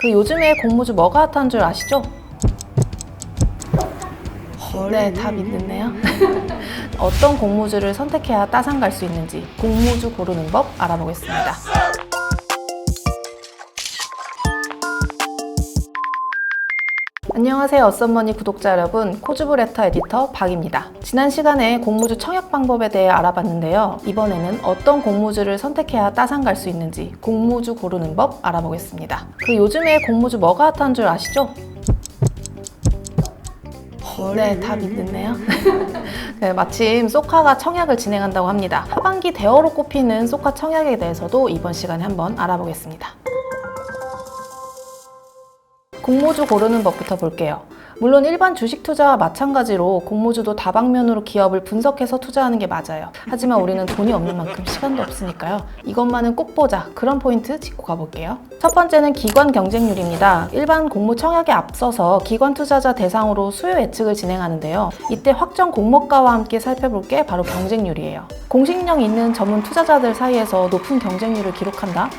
그 요즘에 공모주 뭐가 핫한 줄 아시죠? 네, 답이 늦네요. 어떤 공모주를 선택해야 따상 갈 수 있는지 공모주 고르는 법 알아보겠습니다. 안녕하세요, 어썸머니 구독자 여러분, 코주브레터 에디터 박입니다. 지난 시간에 공모주 청약 방법에 대해 알아봤는데요. 이번에는 어떤 공모주를 선택해야 따상 갈 수 있는지 공모주 고르는 법 알아보겠습니다. 그 요즘에 공모주 뭐가 핫한 줄 아시죠? 네, 답이 늦네요. 네, 마침 소카가 청약을 진행한다고 합니다. 하반기 대어로 꼽히는 소카 청약에 대해서도 이번 시간에 한번 알아보겠습니다. 공모주 고르는 법부터 볼게요. 물론 일반 주식 투자와 마찬가지로 공모주도 다방면으로 기업을 분석해서 투자하는 게 맞아요. 하지만 우리는 돈이 없는 만큼 시간도 없으니까요. 이것만은 꼭 보자. 그런 포인트 짚고 가볼게요. 첫 번째는 기관 경쟁률입니다. 일반 공모 청약에 앞서서 기관 투자자 대상으로 수요 예측을 진행하는데요. 이때 확정 공모가와 함께 살펴볼 게 바로 경쟁률이에요. 공식력 있는 전문 투자자들 사이에서 높은 경쟁률을 기록한다?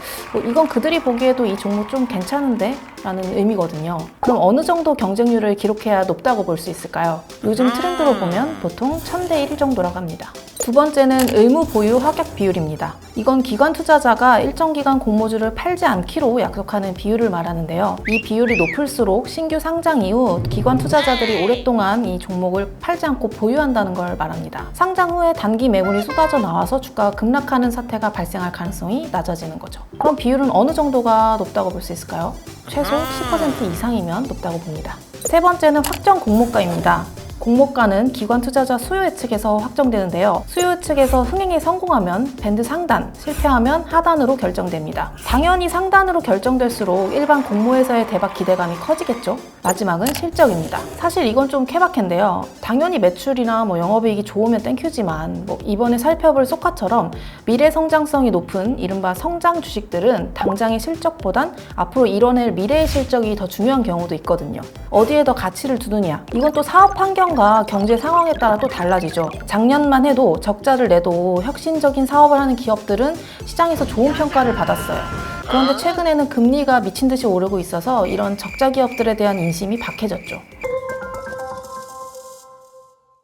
이건 그들이 보기에도 이 종목 좀 괜찮은데? 라는 의미거든요. 그럼 어느 정도 경쟁률을 기록해야 높다고 볼 수 있을까요? 요즘 트렌드로 보면 보통 1000대 1 정도라고 합니다. 두 번째는 의무 보유 확약 비율입니다. 이건 기관 투자자가 일정 기간 공모주를 팔지 않기로 약속하는 비율을 말하는데요. 이 비율이 높을수록 신규 상장 이후 기관 투자자들이 오랫동안 이 종목을 팔지 않고 보유한다는 걸 말합니다. 상장 후에 단기 매물이 쏟아져 나와서 주가가 급락하는 사태가 발생할 가능성이 낮아지는 거죠. 그럼 비율은 어느 정도가 높다고 볼 수 있을까요? 최소 10% 이상이면 높다고 봅니다. 세 번째는 확정 공모가입니다. 공모가는 기관 투자자 수요 예측에서 확정되는데요. 수요 예측에서 흥행에 성공하면 밴드 상단, 실패하면 하단으로 결정됩니다. 당연히 상단으로 결정될수록 일반 공모에서의 대박 기대감이 커지겠죠? 마지막은 실적입니다. 사실 이건 좀 케바케인데요. 당연히 매출이나 영업이익이 좋으면 땡큐지만 이번에 살펴볼 소카처럼 미래 성장성이 높은 이른바 성장 주식들은 당장의 실적보단 앞으로 이뤄낼 미래의 실적이 더 중요한 경우도 있거든요. 어디에 더 가치를 두느냐? 이건 또 사업 환경과 경제 상황에 따라 또 달라지죠. 작년만 해도 적자를 내도 혁신적인 사업을 하는 기업들은 시장에서 좋은 평가를 받았어요. 그런데 최근에는 금리가 미친 듯이 오르고 있어서 이런 적자 기업들에 대한 인심이 박해졌죠.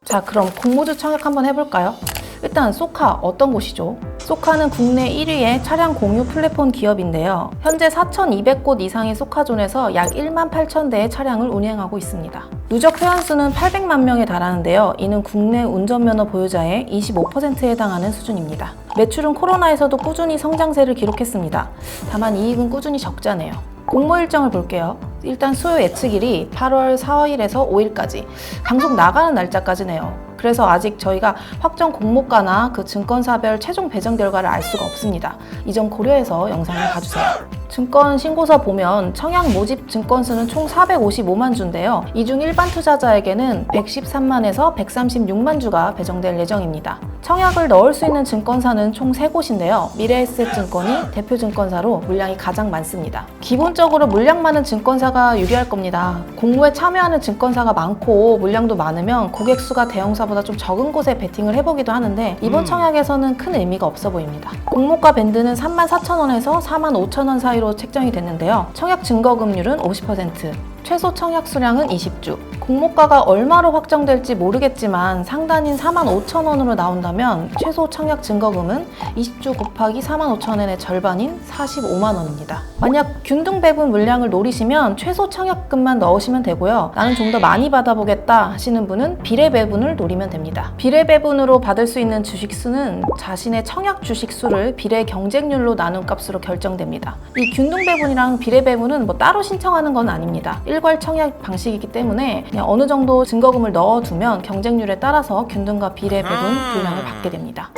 자, 그럼 공모주 청약 한번 해볼까요? 일단 소카 어떤 곳이죠? 소카는 국내 1위의 차량 공유 플랫폼 기업인데요. 현재 4,200곳 이상의 소카존에서 약 1만 8천 대의 차량을 운행하고 있습니다. 누적 회원수는 800만 명에 달하는데요. 이는 국내 운전면허 보유자의 25%에 해당하는 수준입니다. 매출은 코로나에서도 꾸준히 성장세를 기록했습니다. 다만 이익은 꾸준히 적자네요. 공모 일정을 볼게요. 일단 수요 예측일이 8월 4일에서 5일까지, 방송 나가는 날짜까지네요. 그래서 아직 저희가 확정 공모가나 그 증권사별 최종 배정 결과를 알 수가 없습니다. 이 점 고려해서 영상을 봐주세요. 증권 신고서 보면 청약 모집 증권수는 총 455만 주인데요. 이 중 일반 투자자에게는 113만에서 136만 주가 배정될 예정입니다. 청약을 넣을 수 있는 증권사는 총 3곳인데요. 미래에셋증권이 대표 증권사로 물량이 가장 많습니다. 기본적으로 물량 많은 증권사가 유리할 겁니다. 공모에 참여하는 증권사가 많고 물량도 많으면 고객 수가 대형사보다 좀 적은 곳에 베팅을 해보기도 하는데 이번 청약에서는 큰 의미가 없어 보입니다. 공모가 밴드는 34,000원에서 45,000원 사이로 책정이 됐는데요. 청약 증거금률은 50%, 최소 청약 수량은 20주. 공모가가 얼마로 확정될지 모르겠지만 상단인 45,000원으로 나온다면 최소 청약 증거금은 20주 곱하기 45,000원의 절반인 45만 원입니다. 만약 균등 배분 물량을 노리시면 최소 청약금만 넣으시면 되고요. 나는 좀 더 많이 받아보겠다 하시는 분은 비례 배분을 노리면 됩니다. 비례 배분으로 받을 수 있는 주식 수는 자신의 청약 주식 수를 비례 경쟁률로 나눈 값으로 결정됩니다. 이 균등 배분이랑 비례 배분은 따로 신청하는 건 아닙니다. 일괄 청약 방식이기 때문에 그냥 어느 정도 증거금을 넣어두면 경쟁률에 따라서 균등과 비례 배분 분량을 받게 됩니다.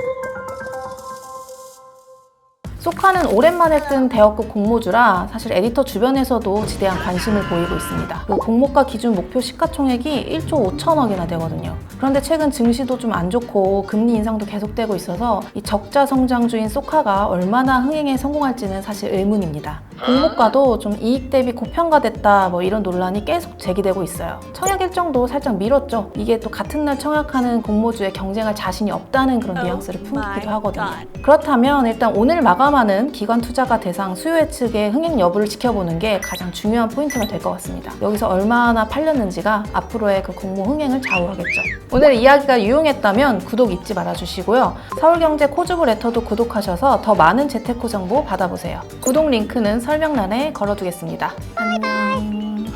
소카는 오랜만에 뜬 대여급 공모주라 사실 에디터 주변에서도 지대한 관심을 보이고 있습니다. 그 공모가 기준 목표 시가총액이 1조 5천억이나 되거든요. 그런데 최근 증시도 좀 안 좋고 금리 인상도 계속되고 있어서 이 적자 성장주인 소카가 얼마나 흥행에 성공할지는 사실 의문입니다. 공모가도 좀 이익 대비 고평가됐다 이런 논란이 계속 제기되고 있어요. 청약 일정도 살짝 미뤘죠. 이게 또 같은 날 청약하는 공모주에 경쟁할 자신이 없다는 그런 뉘앙스를 풍기기도 하거든요. 그렇다면 일단 오늘 마감하는 많은 기관 투자가 대상 수요 예측의 흥행 여부를 지켜보는 게 가장 중요한 포인트가 될 것 같습니다. 여기서 얼마나 팔렸는지가 앞으로의 그 공모 흥행을 좌우하겠죠. 오늘 이야기가 유용했다면 구독 잊지 말아주시고요. 서울경제 코주부 레터도 구독하셔서 더 많은 재테크 정보 받아보세요. 구독 링크는 설명란에 걸어두겠습니다. 안녕.